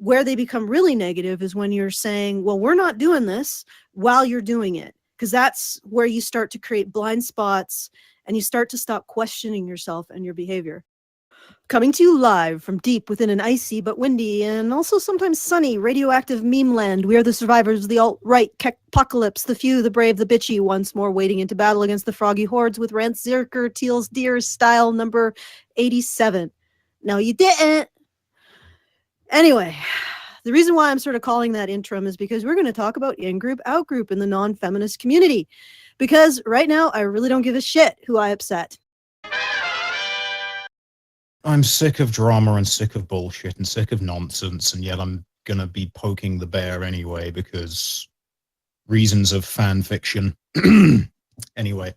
where they become really negative is when you're saying, well, we're not doing this while you're doing it, because that's where you start to create blind spots and you start to stop questioning yourself and your behavior. Coming to you live from deep within an icy but windy and also sometimes sunny radioactive meme land, we are the survivors of the alt-right apocalypse, the few, the brave, the bitchy, once more wading into battle against the froggy hordes with Rantzerker TLDR style number 87. No, you didn't. Anyway, the reason why I'm sort of calling that interim is because we're going to talk about in-group, out-group in the non-feminist community. Because right now, I really don't give a shit who I upset. I'm sick of drama and sick of bullshit and sick of nonsense, and yet I'm gonna be poking the bear anyway because reasons of fan fiction. Anyway,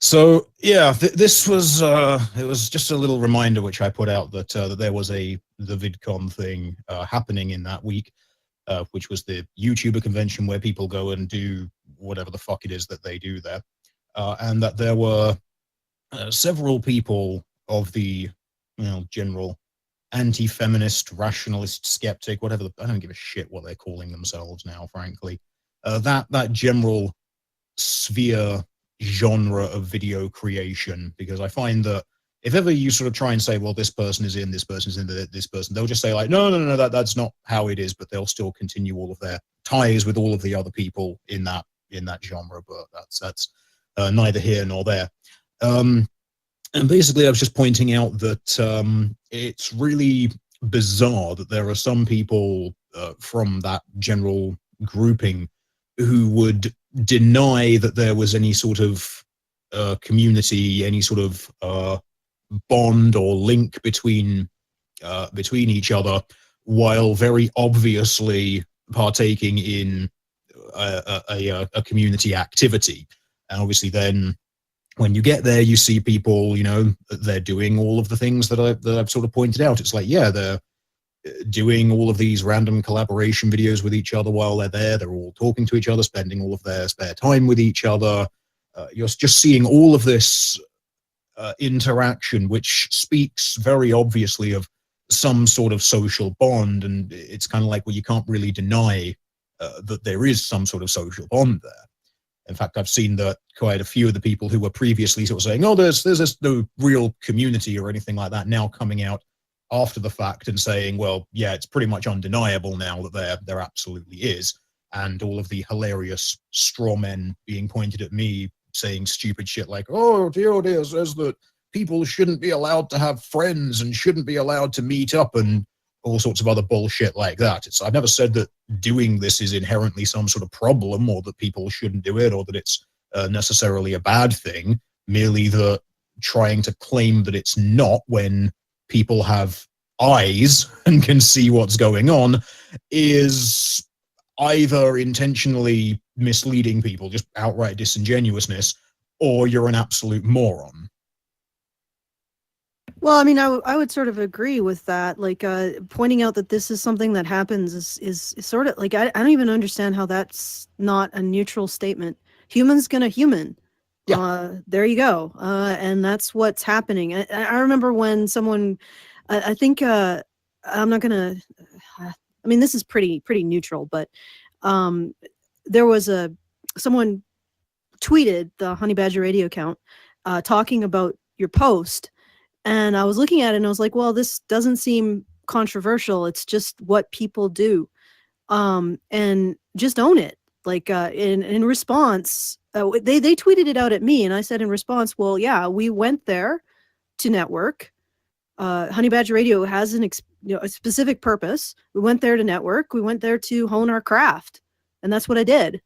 so yeah, this was it was just a little reminder which I put out that that there was the VidCon thing happening in that week, which was the YouTuber convention where people go and do whatever the fuck it is that they do there, and that there were several people of the general anti-feminist, rationalist, skeptic, whatever. I don't give a shit what they're calling themselves now, frankly. That general sphere genre of video creation, because I find that if ever you sort of try and say, well, this person is in, this person's in, this person, they'll just say like, no, that's not how it is, but they'll still continue all of their ties with all of the other people in that genre. But that's neither here nor there. And basically, I was just pointing out that it's really bizarre that there are some people from that general grouping who would deny that there was any sort of community, any sort of bond or link between each other, while very obviously partaking in a community activity. And obviously, then when you get there, you see people, they're doing all of the things that I've sort of pointed out. It's like, yeah, they're doing all of these random collaboration videos with each other while they're there. They're all talking to each other, spending all of their spare time with each other. You're just seeing all of this interaction, which speaks very obviously of some sort of social bond. And it's kind of like, well, you can't really deny that there is some sort of social bond there. In fact, I've seen that quite a few of the people who were previously sort of saying, oh, there's no real community or anything like that, now coming out after the fact and saying, well, yeah, it's pretty much undeniable now that there absolutely is. And all of the hilarious straw men being pointed at me saying stupid shit like, oh, TLDR says that people shouldn't be allowed to have friends and shouldn't be allowed to meet up and all sorts of other bullshit like that. I've never said that doing this is inherently some sort of problem or that people shouldn't do it or that it's necessarily a bad thing, merely that trying to claim that it's not when people have eyes and can see what's going on is either intentionally misleading people, just outright disingenuousness, or you're an absolute moron. Well, I mean, I would sort of agree with that. Like, pointing out that this is something that happens is sort of like, I don't even understand how that's not a neutral statement. Human's gonna human. Yeah. There you go. And that's what's happening. I remember when someone, I think, I'm not gonna, I mean, this is pretty neutral, but there was someone tweeted the Honey Badger Radio account talking about your post. And I was looking at it and I was like, well, this doesn't seem controversial. It's just what people do. And just own it. Like in response, they tweeted it out at me and I said in response, well, yeah, we went there to network. Honey Badger Radio has a specific purpose. We went there to network. We went there to hone our craft. And that's what I did.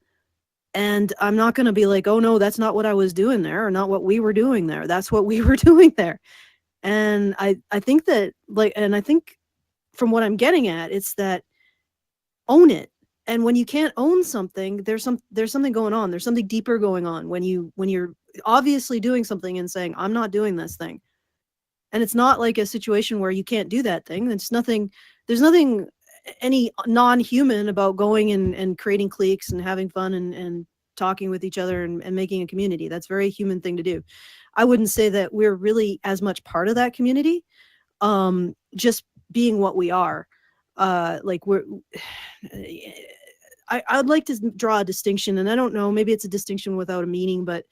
And I'm not going to be like, oh, no, that's not what I was doing there or not what we were doing there. That's what we were doing there. And I think that, like, and I think from what I'm getting at, it's that own it. And when you can't own something, there's something going on. There's something deeper going on when you're obviously doing something and saying, I'm not doing this thing. And it's not like a situation where you can't do that thing. There's nothing any non-human about going and creating cliques and having fun and talking with each other and making a community. That's a very human thing to do. I wouldn't say that we're really as much part of that community, just being what we are. like we're I'd like to draw a distinction, and I don't know, maybe it's a distinction without a meaning, but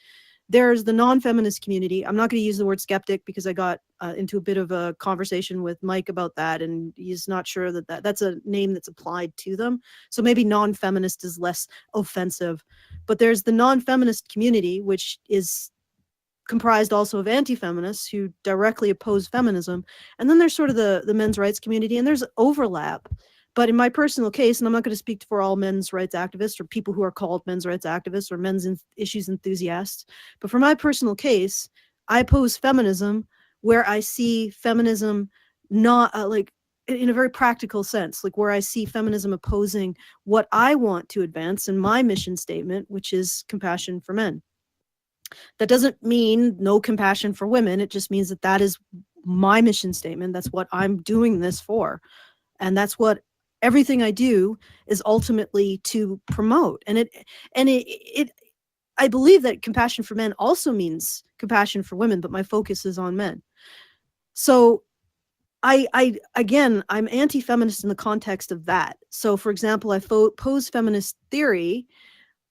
there's the non-feminist community. I'm not going to use the word skeptic because I got into a bit of a conversation with Mike about that, and he's not sure that that's a name that's applied to them. So maybe non-feminist is less offensive. But there's the non-feminist community, which is comprised also of anti-feminists who directly oppose feminism. And then there's sort of the men's rights community, and there's overlap. But in my personal case, and I'm not going to speak for all men's rights activists or people who are called men's rights activists or men's issues enthusiasts, but for my personal case, I oppose feminism where I see feminism not like in a very practical sense, like where I see feminism opposing what I want to advance in my mission statement, which is compassion for men. That doesn't mean no compassion for women. It just means that that is my mission statement. That's what I'm doing this for. And that's what everything I do is ultimately to promote. And I believe that compassion for men also means compassion for women, but my focus is on men. So again, I'm anti-feminist in the context of that. So for example, I oppose feminist theory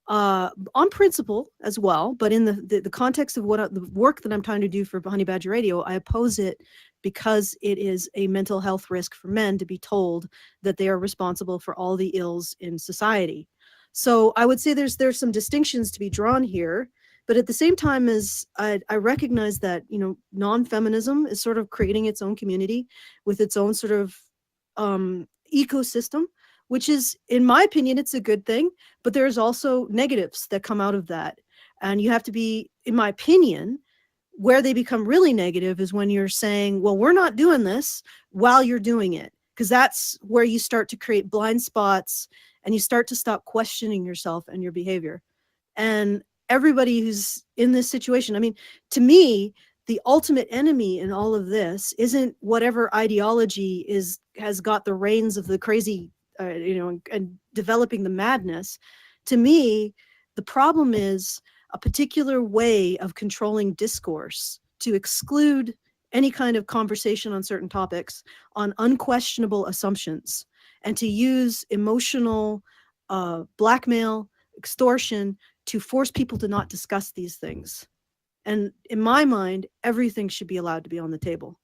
on principle as well, but in the context of what the work that I'm trying to do for Honey Badger Radio, I oppose it because it is a mental health risk for men to be told that they are responsible for all the ills in society. So I would say there's some distinctions to be drawn here, but at the same time as I recognize that, you know, non-feminism is sort of creating its own community with its own sort of ecosystem, which is, in my opinion, it's a good thing, but there's also negatives that come out of that. And you have to be, in my opinion, where they become really negative is when you're saying, well, we're not doing this while you're doing it, because that's where you start to create blind spots and you start to stop questioning yourself and your behavior. And everybody who's in this situation, I mean, to me, the ultimate enemy in all of this isn't whatever ideology has got the reins of the crazy, and developing the madness. To me, the problem is a particular way of controlling discourse to exclude any kind of conversation on certain topics on unquestionable assumptions, and to use emotional blackmail, extortion to force people to not discuss these things. And in my mind, everything should be allowed to be on the table.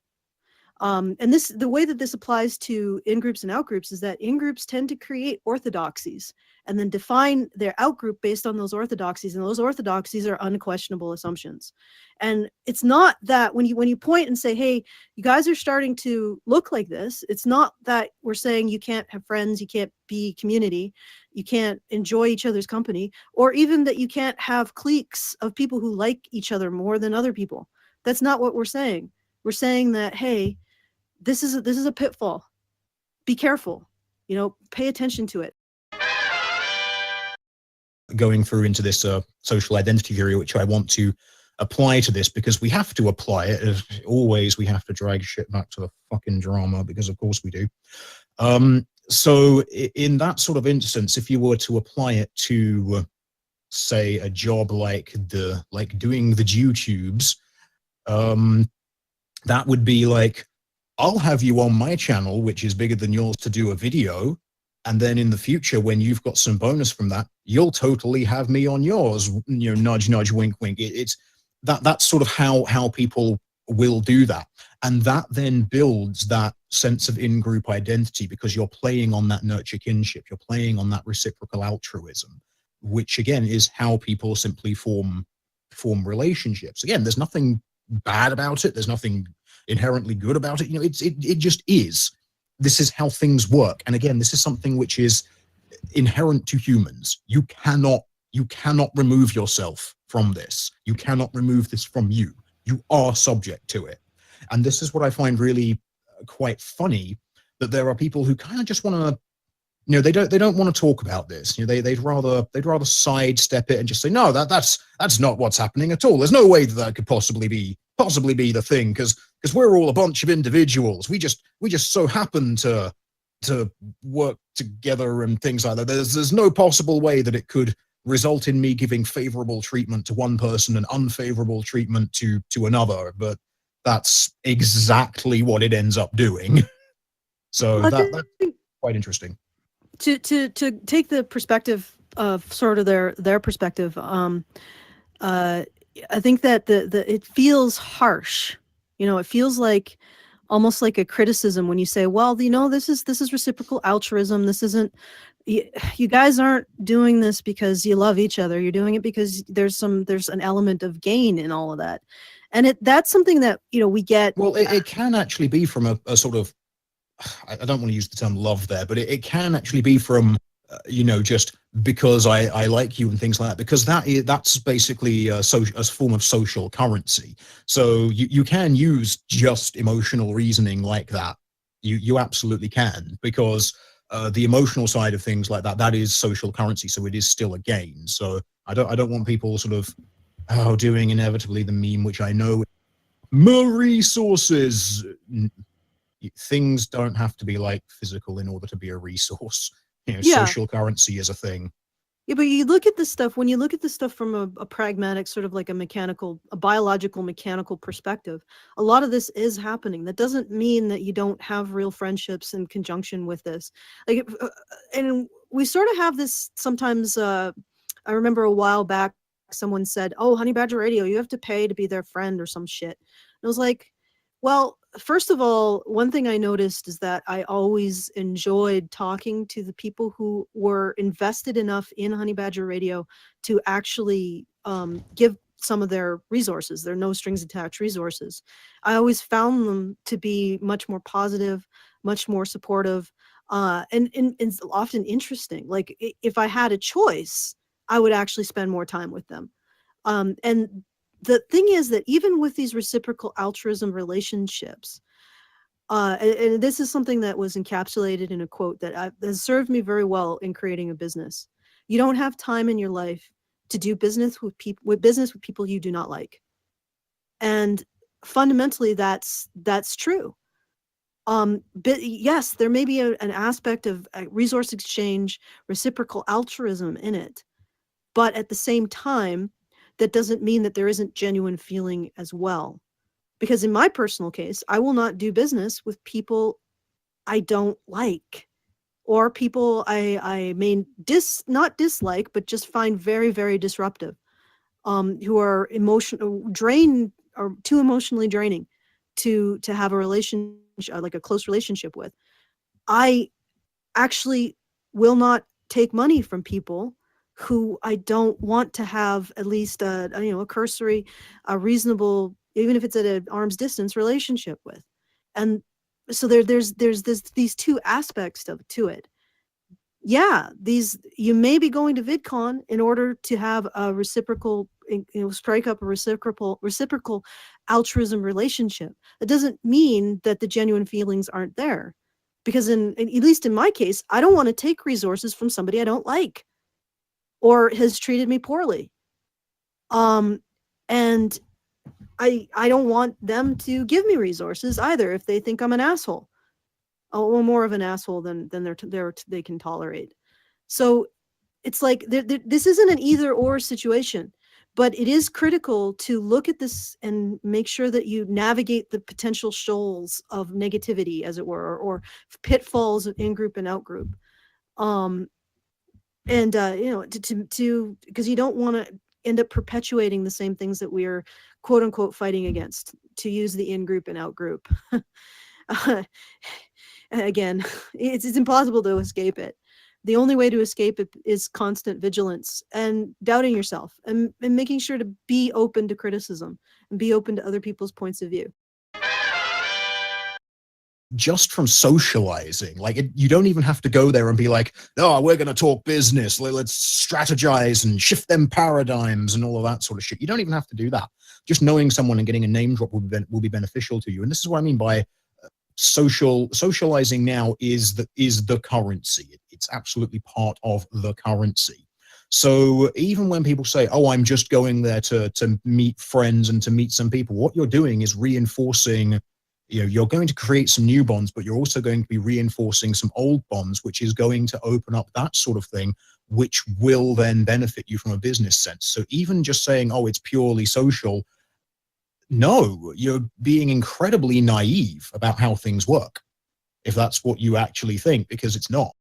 And the way that this applies to in-groups and out-groups is that in-groups tend to create orthodoxies and then define their out-group based on those orthodoxies, and those orthodoxies are unquestionable assumptions. And it's not that when you point and say, hey, you guys are starting to look like this, it's not that we're saying you can't have friends, you can't be community, you can't enjoy each other's company, or even that you can't have cliques of people who like each other more than other people. That's not what we're saying. We're saying that, hey, this is a pitfall. Be careful, pay attention to it. Going through into this social identity theory, which I want to apply to this, because we have to apply it. As always, we have to drag shit back to the fucking drama, because of course we do. So in that sort of instance, if you were to apply it to, say, a job like doing the YouTubes, that would be like, I'll have you on my channel, which is bigger than yours, to do a video. And then in the future, when you've got some bonus from that, you'll totally have me on yours, nudge, nudge, wink, wink. It's that's sort of how people will do that. And that then builds that sense of in-group identity, because you're playing on that nurture kinship. You're playing on that reciprocal altruism, which again is how people simply form relationships. Again, there's nothing bad about it. There's nothing inherently good about it. It just is. This is how things work. And again, this is something which is inherent to humans. You cannot remove yourself from this. You cannot remove this from you. You are subject to it. And this is what I find really quite funny, that there are people who kind of just want to, they don't want to talk about this. They'd rather sidestep it and just say, no, that's not what's happening at all. There's no way that could possibly be the thing, because we're all a bunch of individuals. We just so happen to work together and things like that. There's no possible way that it could result in me giving favorable treatment to one person and unfavorable treatment to another. But that's exactly what it ends up doing. So quite interesting. To take the perspective of sort of their perspective, I think that the it feels harsh. It feels like almost like a criticism when you say, well, this is reciprocal altruism. This isn't you guys aren't doing this because you love each other. You're doing it because there's an element of gain in all of that. And that's something that we get. Well, it can actually be from a sort of, I don't want to use the term love there, but it can actually be from just because I like you and things like that, because that's basically a form of social currency. So you can use just emotional reasoning like that. You absolutely can, because the emotional side of things like that is social currency. So it is still a gain. So I don't want people sort of doing inevitably the meme, which I know more resources. Things don't have to be like physical in order to be a resource. Yeah. Social currency is a thing. Yeah, but you look at this stuff, when you look at this stuff from a pragmatic, sort of like a biological, mechanical perspective, a lot of this is happening. That doesn't mean that you don't have real friendships in conjunction with this. And we sort of have this sometimes. I remember a while back, someone said, "Oh, Honey Badger Radio, you have to pay to be their friend or some shit." And I was like, well, first of all, one thing I noticed is that I always enjoyed talking to the people who were invested enough in Honey Badger Radio to actually give some of their resources, their no strings attached resources. I always found them to be much more positive, much more supportive, and often interesting. Like if I had a choice, I would actually spend more time with them. And the thing is that even with these reciprocal altruism relationships, and this is something that was encapsulated in a quote that has served me very well in creating a business. You don't have time in your life to do business with people you do not like. And fundamentally, that's true. But yes, there may be an aspect of resource exchange, reciprocal altruism in it. But at the same time, that doesn't mean that there isn't genuine feeling as well. Because in my personal case, I will not do business with people I don't like, or people I may not dislike, but just find very, very disruptive, who are too emotionally draining to have a relationship, like a close relationship with. I actually will not take money from people who I don't want to have at least a cursory, a reasonable, even if it's at an arm's distance relationship with. And so there's these two aspects to it. Yeah, you may be going to VidCon in order to have a reciprocal, strike up a reciprocal altruism relationship. That doesn't mean that the genuine feelings aren't there, because at least in my case, I don't want to take resources from somebody I don't like or has treated me poorly. And I don't want them to give me resources either if they think I'm an asshole. Or more of an asshole than they can tolerate. So it's like this isn't an either or situation, but it is critical to look at this and make sure that you navigate the potential shoals of negativity, as it were, or pitfalls of in-group and out-group. And to because you don't want to end up perpetuating the same things that we are quote unquote fighting against, to use the in-group and out-group. Again, it's impossible to escape it. The only way to escape it is constant vigilance and doubting yourself, and making sure to be open to criticism and be open to other people's points of view. Just from socializing, you don't even have to go there and be like, oh, we're going to talk business, let's strategize and shift them paradigms and all of that sort of shit. You don't even have to do that. Just knowing someone and getting a name drop will be beneficial to you. And this is what I mean by socializing now is the currency. It's absolutely part of the currency. So even when people say, oh, I'm just going there to meet friends and to meet some people, what you're doing is reinforcing, you're going to create some new bonds, but you're also going to be reinforcing some old bonds, which is going to open up that sort of thing, which will then benefit you from a business sense. So even just saying, oh, it's purely social, no, you're being incredibly naive about how things work. if that's what you actually think, because it's not.